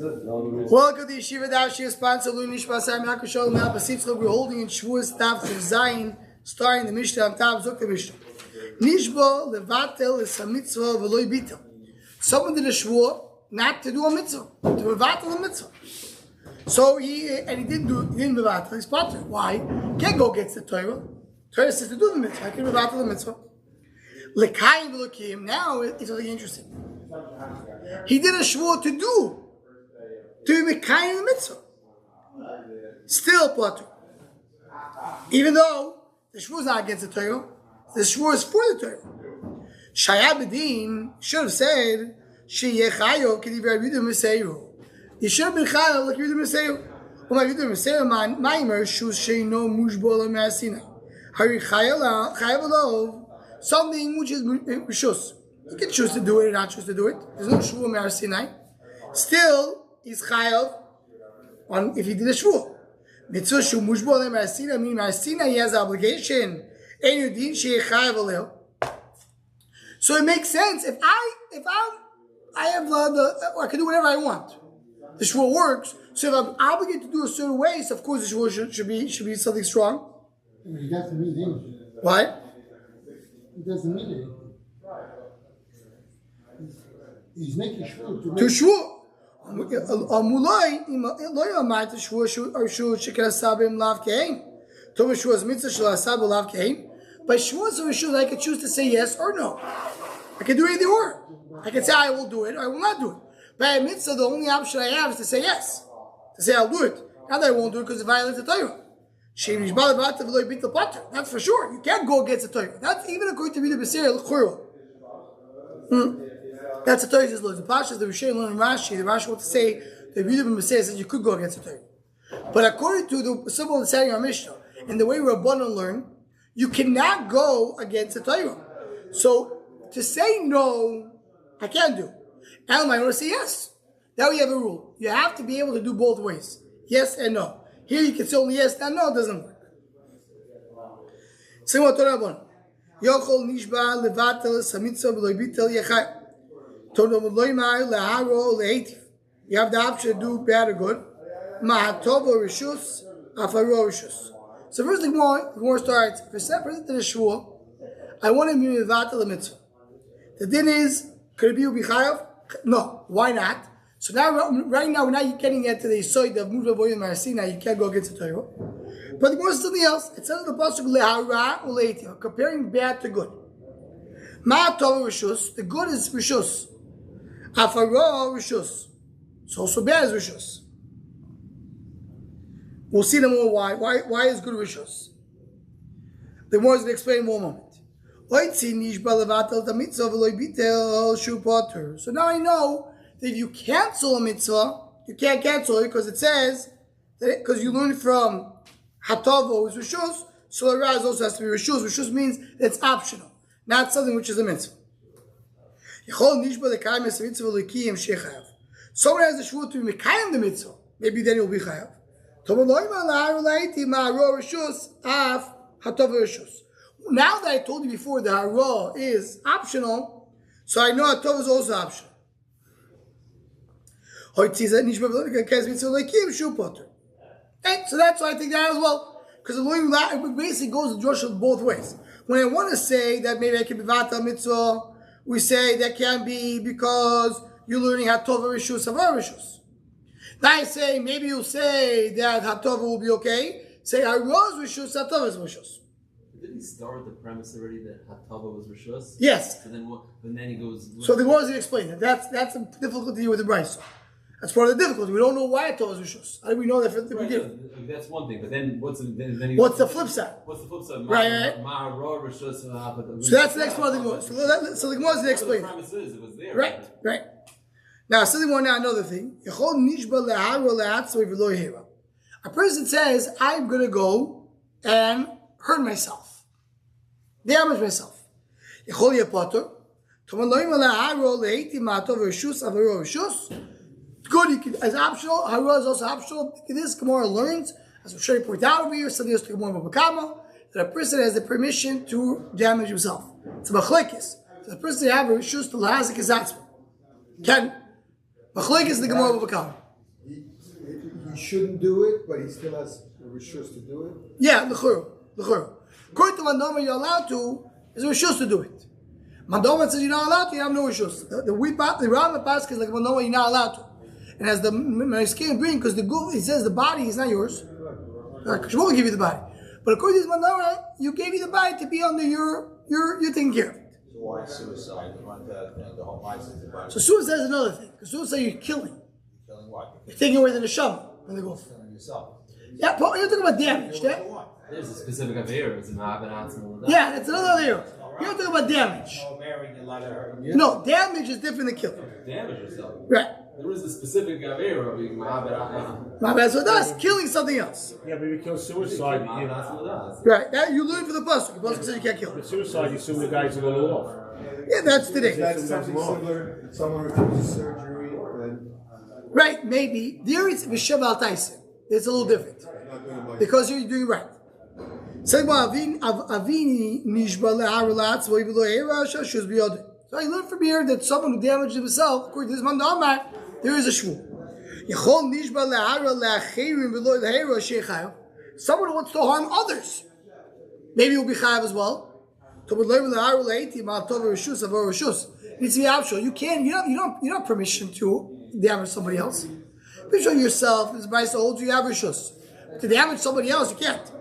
Welcome to the Yeshiva Daf Shir sponsor Lu Nishma Sam Yaakov Shalom Al Basitzlo. We're holding in Shavuos Daf Zayin, starting the Mishnah on Tav Zok the Mishnah. Nishba levatel is a mitzvah v'loy bitel. Someone did a shvur not to do a mitzvah, to levatel a mitzvah. So he didn't levatel. He's potter. Why? Can't go against the Torah. Torah says to do the mitzvah. I can levatel the mitzvah. Lekayim v'lokim. Now it's something interesting. He did a shvur to be mekayim the mitzvah. Still potter. Even though the shvur is not against the Torah, the shvur is for the Torah. Shaya B'din should have said, Sheyechayo k'div Rabbi Yehuda Meseyu. He should have been chayav like Rabbi Yehuda Meseyu. Rabbi Yehuda Meseyu maimer shus sheino mushbo le'me'asina. Hari chayav alov, something which is rishus. You can choose to do it or not choose to do it. There's no shvur me'asina. Still, he's chayav on if he did a shvur. Mitzvah shu mushbo le'me'asina, meaning me'asina, he has an obligation. So it makes sense if I have I can do whatever I want. The shvur works. So if I'm obligated to do a certain way, so of course the shvur should be something strong. It doesn't mean anything. What? It doesn't mean anything. He's making shvur to shvur. By shvuos or rishus, I can choose to say yes or no. I can do either or. I can say I will do it or I will not do it. By a mitzvah, the only option I have is to say yes. To say I'll do it. Not that I won't do it because it violates the Torah. That's for sure. You can't go against the Torah. That's even according to Rabbi Yehuda Meseyu. That's the Torah says, the Pashas, the Rishon, and Rashi. The Rashi wants to say that Rabbi Yehuda Meseyu says you could go against the Torah. But according to the simple understanding of our Mishnah and the way Rabbanan learn, you cannot go against the Torah. So to say no, I can't do. Now I want to say yes. Now we have a rule. You have to be able to do both ways. Yes and no. Here you can say only yes and no, it doesn't work. Same what Torah Rabbanan. Yochol nishba levatel samitzah v'loy bitel yechai. Torah v'loy ma'ay leharo lehetiv. You have the option to do bad or good. Ma'atov or rishus, afaro rishus. So first the Gemara starts, if a person did a shvur, I want him to be mevatel the mitzvah. The din is, could it be chayav? No. Why not? So now, right now, we're not getting into the side of Muvah Boyim Marasina, you can't go against the Torah. But the Gemara is something else. It says in the pasuk lehara uleitiv, comparing bad to good. Ma'atov rishus, the good is rishus. Afaro rishus. So also bad is rishus. We'll see them more why. Why is good rishus? The Gemara is going to explain in one moment. So now I know that if you cancel a mitzvah, you can't cancel it because it says that because you learn from hatavo is rishus, so the raz also has to be rishus. Rishus means it's optional, not something which is a mitzvah. Someone has a shvur to be mekayim the mitzvah, maybe then he'll be chayav. Now that I told you before the hara is optional, so I know hatov is also optional. Okay, so that's why I think that as well. Because it basically goes to Joshua both ways. When I want to say that maybe I can be vata mitzvah, we say that can be because you're learning hatov rishus of rishus. Now I say, maybe you'll say that hatov will be okay. Say haros rishus, hatov is rishus. Didn't he start with the premise already that hatava was rishus? Yes. So then he goes. So the Gemara is going to explain it. That's the difficulty with the brayso. That's part of the difficulty. We don't know why hatova is rishus. How do we know that from the beginning? That's one thing. But then what's the flip side? What's the flip side? Right. Rishus. So that's the next part of the Gemara. So the Gemara is going to explain. The premise is it was there. Right. Now, something more now, another thing. A person says, I'm going to go and hurt myself. Damage myself. Good, as optional. Hara is also optional. This Gemara learns, as we're sure pointed out over here, something else to Gemara Bakama, that a person has the permission to damage himself. It's a machlekes. So the person have a rishus to lahazik his atzma. Can machlekes the Gemara Bakama. shouldn't do it, but he still has a rishus to do it? Yeah, l'churu. According to Mandoma, you're allowed to, there's a rishus to do it. Mandoma says you're not allowed to, you have no rishus. The Rambam Pasuk is like Mandoma, you're not allowed to. And as the Meiskim bring, because the guf, he says the body is not yours. Because Shmuel give you the body. But according to this Mandoma, you gave you the body to be under your taking care of it. So why suicide? You want the whole license about So suicide is another thing. Because suicide you're killing. killing what? You're taking away the neshama and the guf. Killing yourself. Yeah, but you're talking about damage. Yeah, There's a specific avera. It's not been yeah, that's another area. You're talking about damage. No, damage is different than killing. Damage yourself. Right. There is a specific avera of That's what it does. Killing something else. Yeah, but if you kill suicide, Right. That you learn from the pasuk. The pasuk says you can't kill. the suicide, you assume the guy's a little off. Yeah, that's today. That's something similar. Someone refuses surgery and Right. Maybe there is v'shem al taisem. It's a little different not doing it because you're doing right. So I learned from here that someone who damaged himself, according to this man Amar, there is a shvu. Someone who wants to harm others, maybe will be chayav as well. It needs to be optional. You don't have permission to damage somebody else. You show yourself, this advice holds you have rishus. To damage somebody else, you can't.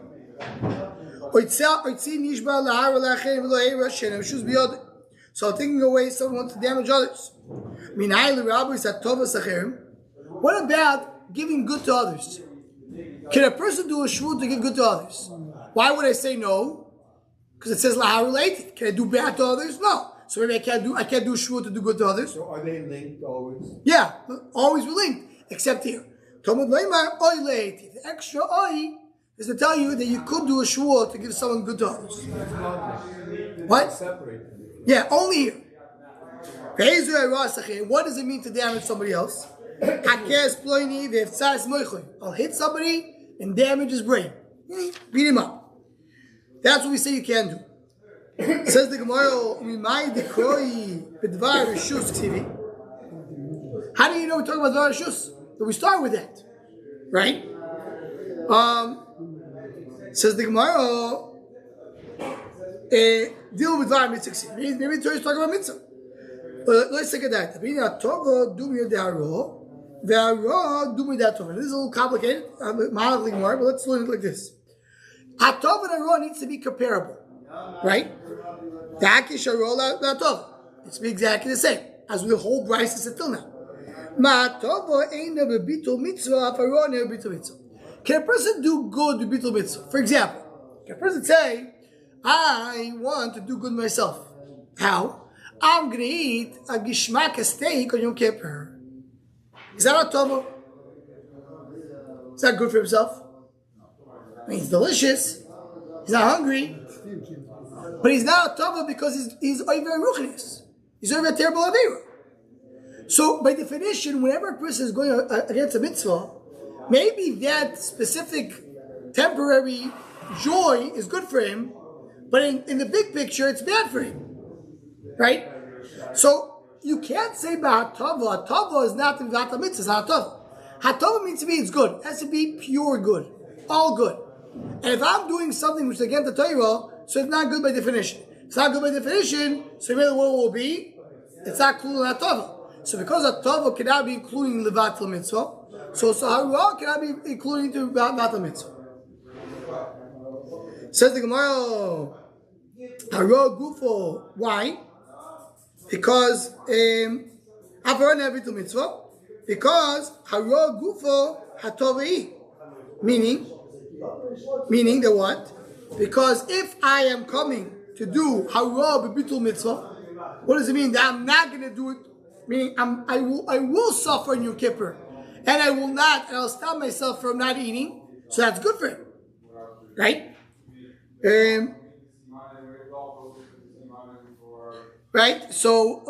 So taking away someone wants to damage others. What about giving good to others? Can a person do a shvut to give good to others? Why would I say no? Because it says lahar related. Can I do bad to others? No. So maybe I can't do shvut to do good to others. So are they linked always? Yeah, always we're linked, except here. The extra oi is to tell you that you could do a shvur to give someone good to others. What? Separate. Yeah, only here. What does it mean to damage somebody else? I'll hit somebody and damage his brain. Beat him up. That's what we say you can do. Says the Gemara, how do you know we're talking about Dvar Rishus? But we start with that. Right? Says the Gemara, deal with Dvar Mitzvah. Maybe the Torah is talking about Mitzvah. Let's take it that. This is a little complicated, but let's learn it like this. Hatov and Arah needs to be comparable, right? It's exactly the same as the whole Bryce is until now. Can a person do good with Bitul Mitzvah? For example, can a person say, I want to do good myself? How? I'm going to eat a gishmak steak on Yom Kippur. Is that a tova? Is that good for himself? I mean, it's delicious. He's not hungry. But he's not a tova because he's over ruchnius. He's over a terrible avera. So, by definition, whenever a person is going against a mitzvah, maybe that specific temporary joy is good for him, but in the big picture, it's bad for him. Right? So, you can't say ba'atava. Hatava is not in v'ata mitzvah, it's not hatava. Hatava means to me it's good. It has to be pure good. All good. And if I'm doing something which is against the Torah, so it's not good by definition. It's not good by definition, so maybe what will be? It's not including hatava. So because hatava cannot be including levat mitzvah, so hara cannot be including to v'ata mitzvah. Says the Gemara, hara gufo. Why? Because mitzvah. Because hara gufo hatovei. Meaning that what? Because if I am coming to do hara b'bitul mitzvah, what does it mean? That I'm not going to do it. Meaning I will suffer in Yom Kippur, and I'll stop myself from not eating. So that's good for him, right? Right. So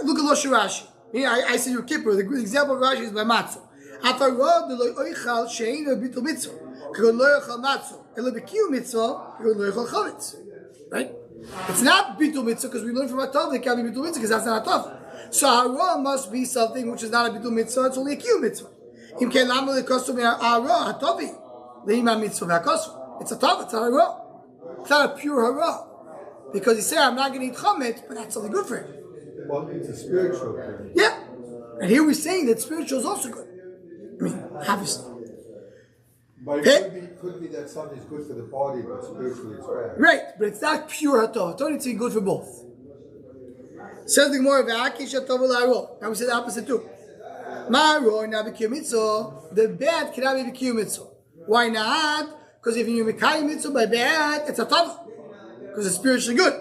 look at Loshe Rashi. I say Yom Kippur. The example of Rashi is by matzah. Right? It's not bitul mitzvah because we learn from Atav that can't be bitul mitzvah because that's not Atav. So hara must be something which is not a bitul mitzvah, it's only a kiyum mitzvah. Im kein Lama le kosu me hara hatovi. Leima mitzvah ve'akosu. It's a tov, it's not a hara. It's not a pure hara. Because he said, I'm not going to eat chametz, but that's something good for him. Well, it's a spiritual thing. Yeah. And here we're saying that spiritual is also good. I mean, obviously. But it could be that something is good for the body, but spiritually it's bad. Right, but it's not pure hatov. It's only good for both. Says the Gemara, "V'akish hatov l'aro." Now we say the opposite too. Ma'aro na b'kiyum mitzvah. The bad cannot be b'kiyum mitzvah. Why not? Because if you mekayim mitzvah by bad, it's a tov. Because it's spiritually good.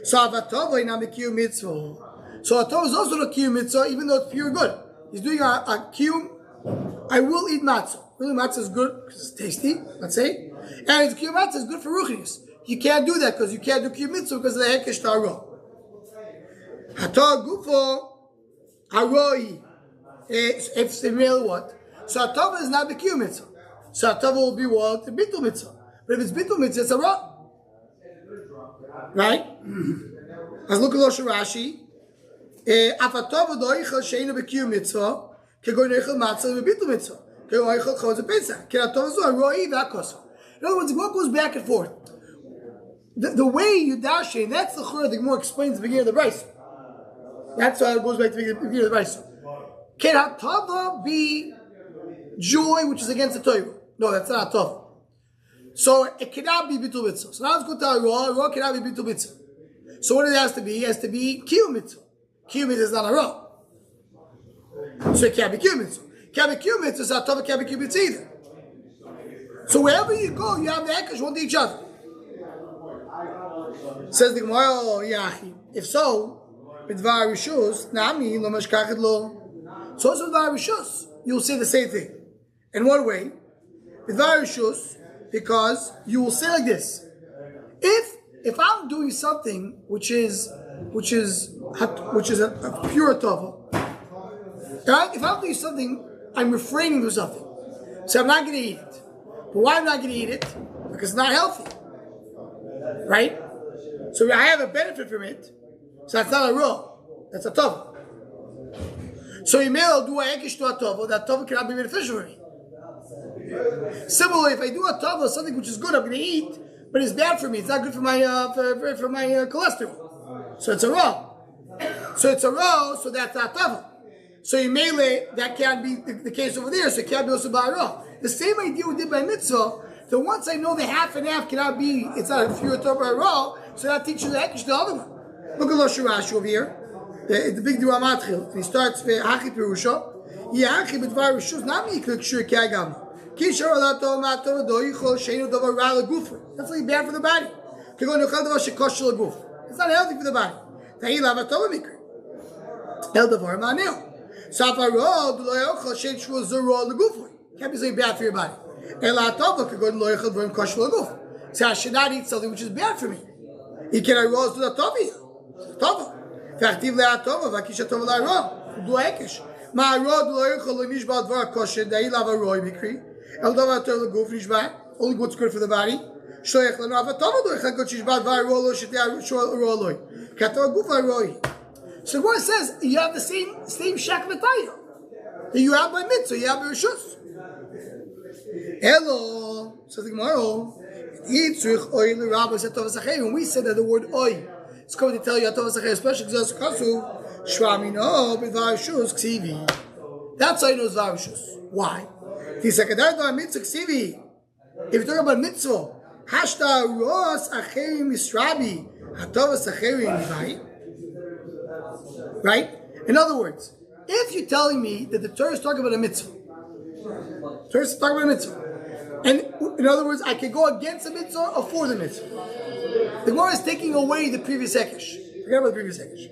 So hatov na b'kiyum mitzvah. So hatov is also a kiyum mitzvah, even though it's pure good. He's doing a kiyum. I will eat matzah. Really, matzah is good because it's tasty, let's say. And kiyum matzah is good for ruchnius. You can't do that because you can't do kiyum mitzvah because of the hekesh ta'ara. Hatov gufo haroi. If it's the real what? So hatov is not the kiyum mitzvah. So hatov will be what? The bitul mitzvah. But if it's bitul mitzvah, it's a ra. Right? As look at Rosh Rashi. Af hatov v'doichel she'enu b'kiyum mitzvah. Kegoy neichel matzah v'bitul mitzvah. In other words, what goes back and forth? The way you dash it, that's the chura the Gemara explains at the beginning of the Brisa. That's why it goes back to the beginning of the Brisa. Can hatava be joy, which is against the Torah? No, that's not hatava. So it cannot be bitul mitzvah. So now let's go to a raw cannot be bitul mitzvah. So what it has to be? It has to be kiyum mitzvah. Kiyum mitzvah is not a raw. So it can't be kiyum mitzvah. Can't be kiyum mitzvah, so hatava can't be kiyum mitzvah either. So wherever you go, you have the hekesh one to each other. Says the Gemara, oh, yachi. If so, with dvar rishus, nami lo mashkachet lo. So also with dvar rishus, you'll say the same thing. In what way? With dvar rishus, because you will say like this: if I'm doing something which is a pure tova, right? If I'm doing something, I'm refraining from something, so I'm not going to eat it. But why am I not going to eat it? Because it's not healthy, right? So I have a benefit from it, so that's not a raw, that's a tova. So you may well do a hekesh to a tova, that tova cannot be beneficial for me. Similarly, if I do a tova, something which is good, I'm going to eat, but it's bad for me. It's not good for my for my cholesterol. So it's a raw. So it's a raw. So that's not tava. So you may that can't be the case over there. So it can't be also by raw. The same idea we did by mitzvah. That once I know the half and half cannot be, it's not a pure tova or raw. So that teaches the hekesh the other one. Look at Rosh Rashi over here. The big dua matchil. He starts with hachi perusha. Yachi b'dvar rishus nami yiklik shur k'agam. That's really bad for the body. It's not healthy for the body. Can't be something bad for your body. So I should not eat something which is bad for me. He can roll to the tova. Only what's good for the body. So what it says, you have the same shak v'tayah that you have by mitzvah, you have by rishus. Hello, says the Gemara. When we said that the word oy, it's going to tell you especially because that's how you know it's varishus. Why? If you're talking about mitzvah, hashta ros acherim misrabi hatovas acherim nivai. Right? In other words, if you're telling me that the Torah is talking about a mitzvah, and in other words, I can go against the mitzvah or for the mitzvah. The Gemara is taking away the previous hekesh. Forget about the previous hekesh.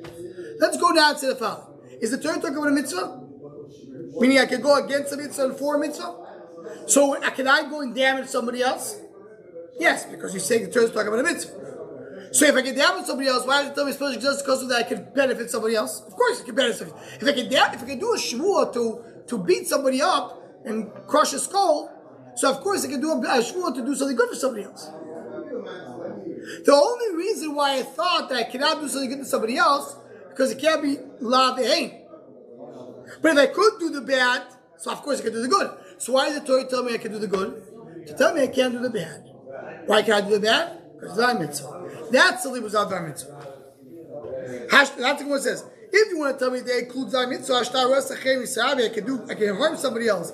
Let's go down to the following. Is the Torah talking about a mitzvah? Meaning I can go against the mitzvah and for a mitzvah? So can I go and damage somebody else? Yes, because you're saying the Torah is talking about a mitzvah. So if I can damage somebody else, why does it tell me especially just because of that I can benefit somebody else? Of course I can benefit somebody. If I can do a shvuah to beat somebody up and crush a skull, so of course I can do a shvuah to do something good for somebody else. The only reason why I thought that I cannot do something good to somebody else because it can't be la ve'ein. But if I could do the bad, So of course I can do the good. So why does the Torah tell me I can do the good? To tell me I can't do the bad. Why can't I do the bad? Because it's not a mitzvah. That's the libus of mitzvah. That's the one says. If you want to tell me that includes our mitzvah, I can harm somebody else.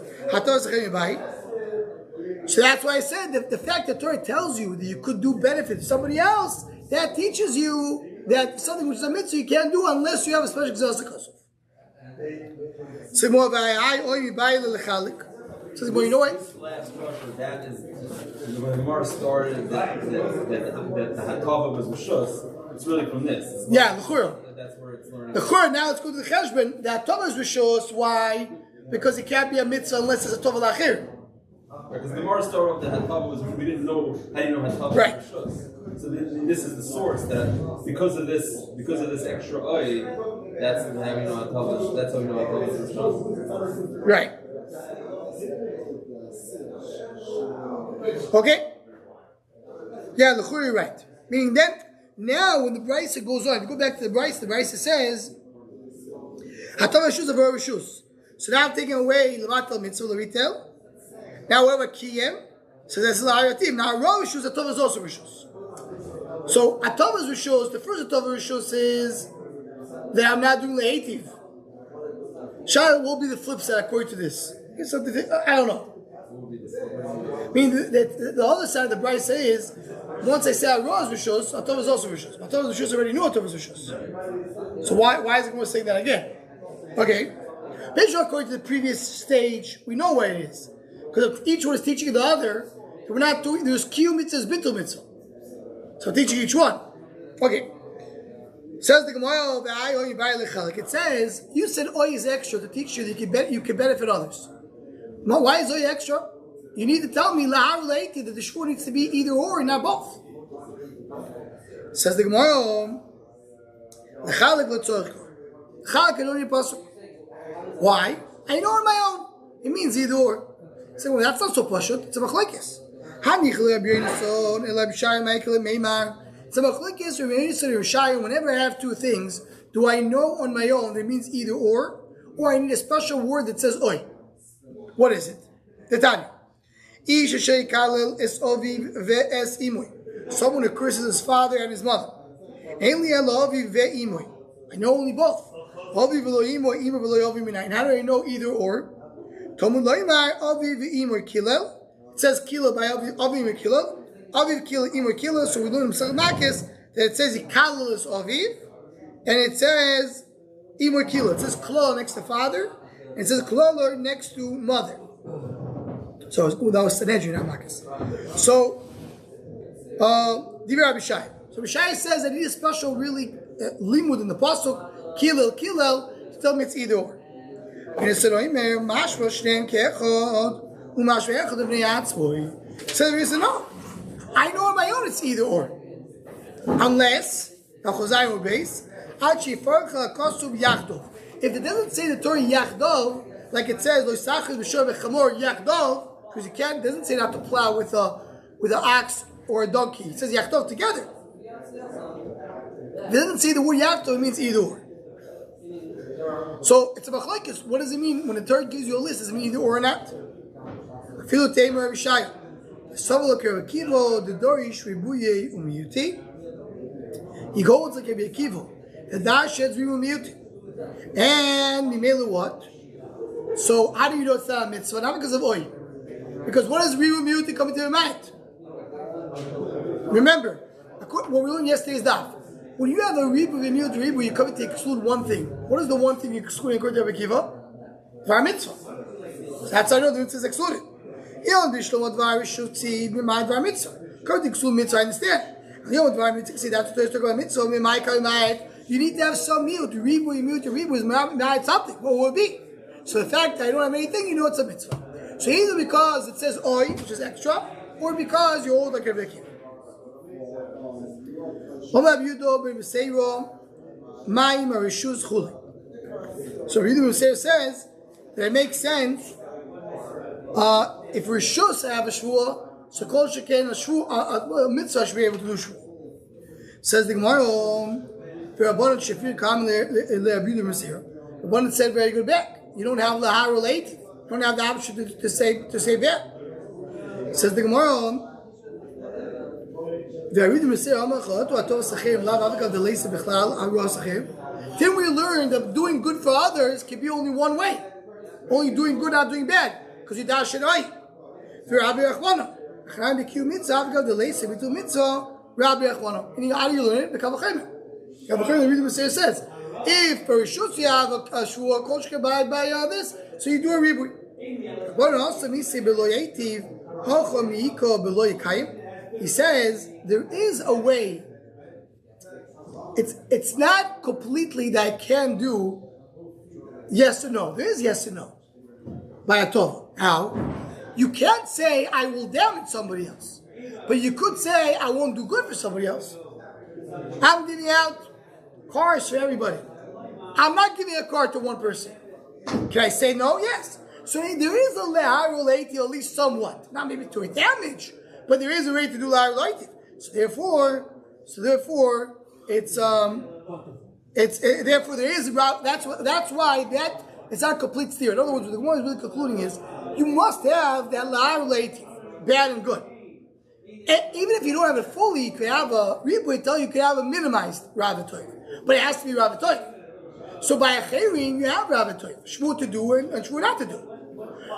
So that's why I said that the fact that Torah tells you that you could do benefit to somebody else, that teaches you that something which is a mitzvah you can't do unless you have a special exhaustive. So more of so you know what? Last question, that is when the Gemara started that the Hatava was Rishus. It's really from this. Yeah, l'chura. That's where it's learning. L'chura. Now let's go to the Cheshbon. The Hatava is Rishus. Why? Because it can't be a mitzvah unless it's a Tova l'achir. Because the Gemara started off the Hatava was we didn't know how do you know Hatava right. was Rishus. So this is the source that because of this extra oil, that's how we know Hatava. That's how we know Hatava is Rishus. Right. Okay? Yeah, the Churi, right. Meaning that now when the Brisa goes on, if you go back to the Brisa says, Hatava Rishus of Rishus. So now I'm taking away Levatel Mitzvah Retail. Now we have a Kiyem. So that's L'Haratim. Now Rav Rishus, Hatava is also Rishus. So Hatava is Rishus. The first Hatava Rishus is that I'm not doing Le'etiv. Shah will be the flip side according to this. I don't know. I mean, the other side of the Brisa is, once I say Arah is Rishus, Atov is also Rishus. Atov is Rishus already knew Atov is Rishus. So why is it going to say that again? Okay. Basically, according to the previous stage, we know what it is. Because each one is teaching the other, so we're not doing, there's Kiyum Mitzvah, Bittul Mitzvah. So teaching each one. Okay. Says the Gemara, it says, you said Oy is extra to teach you that you can benefit others. Why is Oy extra? You need to tell me that the shvur needs to be either or, not both. Says the Gemara, why? I know on my own. It means either or. Say, well, that's not so pashut. It's a machlekes. It's a machlekes whenever I have two things, do I know on my own that it means either or I need a special word that says oy? What is it? The Tanya. Someone who curses his father and his mother. I know only both. How do I know either or? It says kilel by aviv and kilel. Aviv kilel imor kilel. So we learn in Masechet Makos that it says ikalel is aviv, and it says imor kilel. It says klal next to father, and it says klal next to mother. So that was Sanhedrin, not Makos. So Divrei Abishai. So Abishai says that he needs a special really limud in the pasuk kilel to tell me it's either or. And it said, Mashva Shneim Ke'echad Umashva Echad B'nei Atzvoi. So he said, no. I know on my own it's either or. Unless, Chazayim Ubeis, Achi Farcha Kosub Yachdov. If it doesn't say the Torah Yachdov, like it says, Lo Yisachid B'shor B'chamor Yachdov, because it doesn't say not to plow with an ox or a donkey. It says Yachdov together. It doesn't say the word Yachdov, it means either or. So it's a machlekes. What does it mean when the Torah gives you a list? Does it mean either or not? Filu Tamer Abishai. Savalok Akivo the Dorish Ribuye Umiyuti. He goes like Rabbi Akiva. The Dash sheds Umiyuti. And Mimelu what? So how do you know it's not a mitzvah? Not because of oil. Because what does Umiyuti come into your mind? Remember, what we learned yesterday's daf. When you have a ribu v'miut ribu, you come to exclude one thing. What is the one thing you exclude according to Rabbi Akiva? Dvar mitzvah. So that's how I know the mitzvah is excluded. According to exclude mitzvah, I understand. See, that's what talking about mitzvah. You need to have some miut. Ribu is ma'at something. What will it be? So the fact that I don't have anything, you know it's a mitzvah. So either because it says oy, which is extra, or because you're old like Rabbi Akiva. So Yudu says that it makes sense if Rishus have a Shavuos, so Kol Sheken a mitzvah should be able to do Shavuos. Says the Gemara, Rabbanan Shafir Kam LeRabbi Yudu Masir. Rabbanan said very good back. You don't have Lahar related. don't have the option to say bad. Says the Gemara. Didn't we learn that doing good for others can be only one way? Only doing good, not doing bad. Because you dash it right. And how do you learn it? The Kavachayim. The reading says, if per Rishus you have a Shua, Kol Shkabad by this, so you do a ribui. He says there is a way. It's not completely that I can do yes or no. There is yes or no by a Tov. How? You can't say I will damage somebody else, but you could say I won't do good for somebody else. I'm giving out cars for everybody. I'm not giving a car to one person. Can I say no? Yes. So there is a lehar related, at least somewhat, not maybe to a damage, but there is a way to do lehar related. So therefore, therefore there is that's why it's not a complete theory. In other words, what the Gemara is really concluding is you must have that lehar related, bad and good. Even if you don't have it fully, you could have a ribuitel, you could have a minimized Rav Toiv. But it has to be Rav Toiv. So by a chayrin, you have Rav Toiv. Shvur to do and shvur not to do.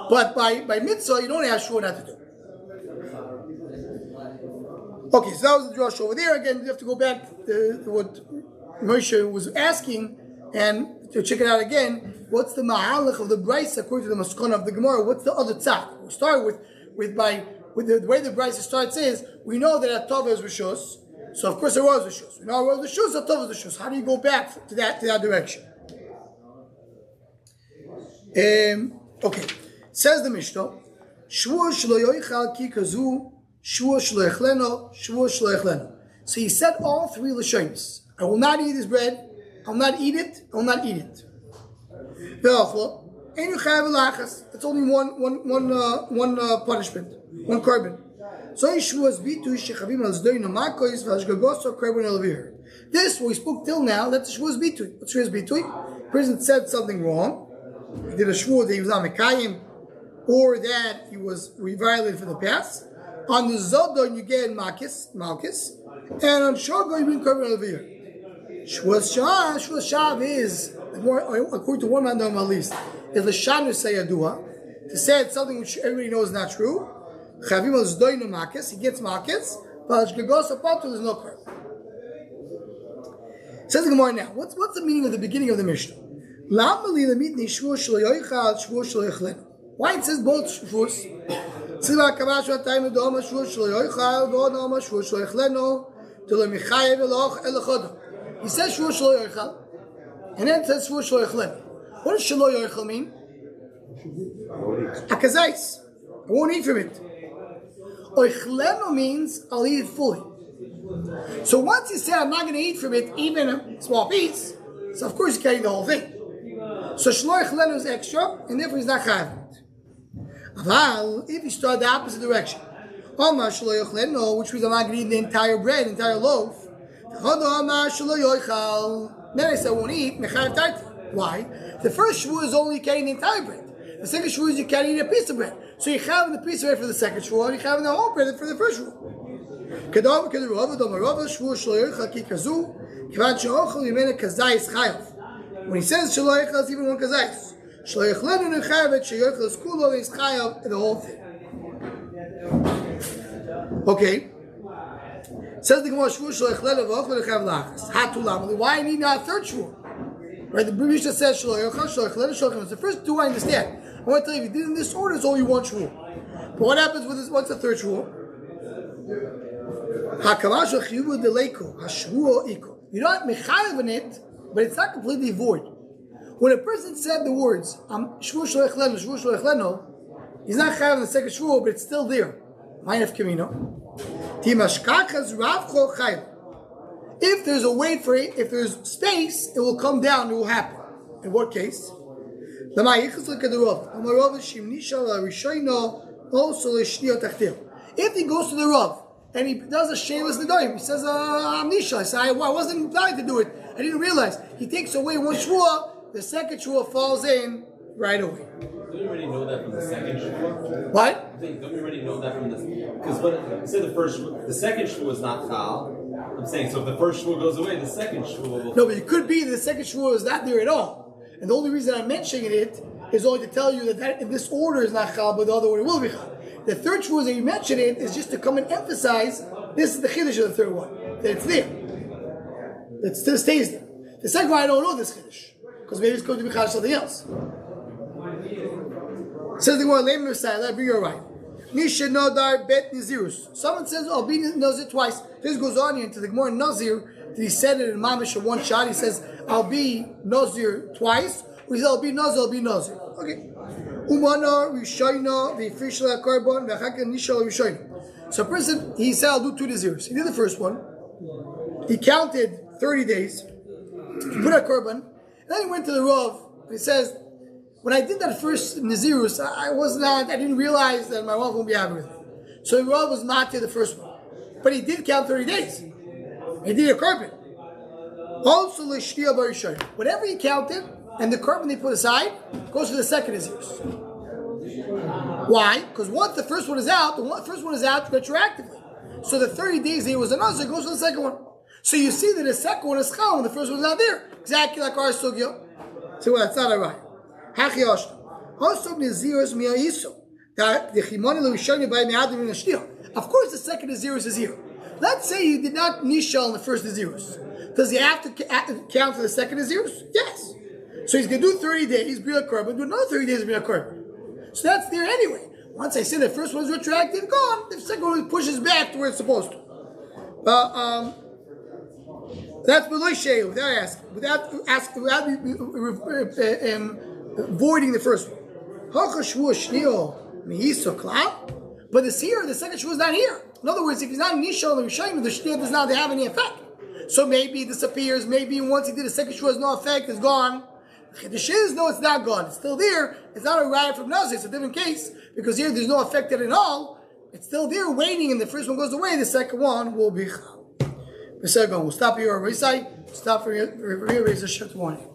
But by mitzvah, you don't have shvur not to do. Okay, so that was the drush over there. Again, you have to go back to what Moshe was asking and to check it out again. What's the ma'alach of the Bryce according to the Maskana of the Gemara? What's the other tzad? We start with the way the Bryce starts is, we know that a Tov is Rishus, so of course there was Rishus. We know it was Rishus, a Tov is Rishus. How do you go back to that direction? Okay, says the Mishnah, Shvur shlo yoichal ki kazu, Shvur shlo yechleno, Shvur shlo yechleno. So he said all three Lashonis. I will not eat his bread, I will not eat it, I will not eat it. It's only one punishment, one carbon. So this what we spoke till now, that's Shavuos bitui. What's Shavuos bitui? The person said something wrong. He did a shvur that he was not mekayim, or that he was violated for the past. On the zodon you get malchus, and on shogo you bring carbon over here. Shavuos shav is, according to one man at least, is l'shanu sayadua, to say something which everybody knows is not true. Chavim al zdoinu makis, he gets makis, but shgagos apatu, there's no carbon. Says the Gemara now, what's the meaning of the beginning of the Mishnah? Why it says both shvuos? He says shvuos shlo yoichal, and then it says shvuos shlo yoichlenu. What does shlo yoichal mean? Akazais. I won't eat from it. Oichlenu means I'll eat it fully. So once you say I'm not going to eat from it, even a small piece, so of course you can't eat the whole thing. So shlo yechlenu is extra, and therefore he's not chayav it. Aval, if you start the opposite direction, Omar shlo yechlenu, which means I'm not going to eat the entire bread, entire loaf. Then I say I won't eat. Why? The first shvuah is only carrying the entire bread. The second shvuah is you can't eat a piece of bread. So you have the piece of bread for the second shvuah, and you have the whole bread for the first shvuah. When he says shelo yechal, it's even one kazayis. Shelo yechlenu nechayavet sheyochel is kulo is chayav the whole thing. Okay. Says the Gemara, shvuah shelo yechlenu v'ochel nechayav lachas. Hatulam. Why I need now a third shvuah? Right? The Mishnah says shelo yechal, shelo yechlenu, shelo yechlenu. The first two I understand. I want to tell you, if you did in this order, it's only one shvuah. But what happens with this? What's the third shvuah? Hakamash chiyuvu deleko hashvuah iko. You're not mechayav in it, but it's not completely void. When a person said the words shvuah shelo yechlenu, shvuah shelo yechlenu, he's not chayav in the second shvuah, but it's still there. Ma'inaf kamino. Timashkachas ravcho chayav. If there's a wait for it, if there's space, it will come down, it will happen. In what case? If he goes to the Rav and he does a shameless nedarim, he says, I'm Nisha. I say, I wasn't planning to do it. I didn't realize. He takes away one shvuah, the second shvuah falls in right away. Don't you already know that from the second Shavuos? What? Don't you already know that from this? Because when say the second Shavuos is not Chal. I'm saying so if the first Shavuos goes away, the second Shavuos. No, but it could be that the second Shavuos is not there at all. And the only reason I'm mentioning it is only to tell you that in this order is not Chal, but the other order will be Chal. The third Shavuos that you mentioned it is just to come and emphasize this is the Chiddush of the third one. That it's there. It still stays there. The second one I don't know this Chiddush. Because maybe it's going to be Chal something else. Says the one, Lame Messiah, let me be right. Nisha Nodar Bet Nazirus. Someone says, I'll be Nazir twice. This goes on here into the Gemara Nazir. He said it in Mamish in one shot. He says, I'll be Nazir twice. Or he says, I'll be Nazir. Okay. Umana Rishayna, the official Karbon, Vachaka Nisha Rishayna. So a person, he said, I'll do 2 Nazirs. He did the first one. He counted 30 days. He put a Korban. And then he went to the Rav. He says, when I did that first Nazirus, I didn't realize that my wife won't be happy with me. So the Rav was not to the first one. But he did count 30 days. He did a Korban. Also, whatever he counted, and the Korban they put aside, goes to the second Nazirus. Why? Because once the first one is out, first one is out retroactively. So the 30 days he was a Nazir goes to the second one. So you see that the second one is Chal and the first one is not there. Exactly like our Sugya. So well, that's not alright. Of course the second Nazirus is here. Let's say you did not Nishal in the first Nazirus. Does he have to count for the second Nazirus? Yes. So he's going to do 30 days, Bria Korban, do another 30 days, Bria Korban. So that's there anyway. Once I say the first one is retroactive, gone. The second one pushes back to where it's supposed to. That's below Sheu, without voiding the first one. But this here, the second Shavuos is not here. In other words, if he's not Nishal and Rishayim, the Shniyah does not have any effect. So maybe it disappears, maybe once he did the second Shavuos, no effect, it's gone. The Shiz, no, it's not gone. It's still there. It's not a riot from Nazir. It's a different case. Because here there's no effect at all. It's still there waiting, and the first one goes away, the second one will be Chal. We'll stop here. Stop for here. Raise a shut warning.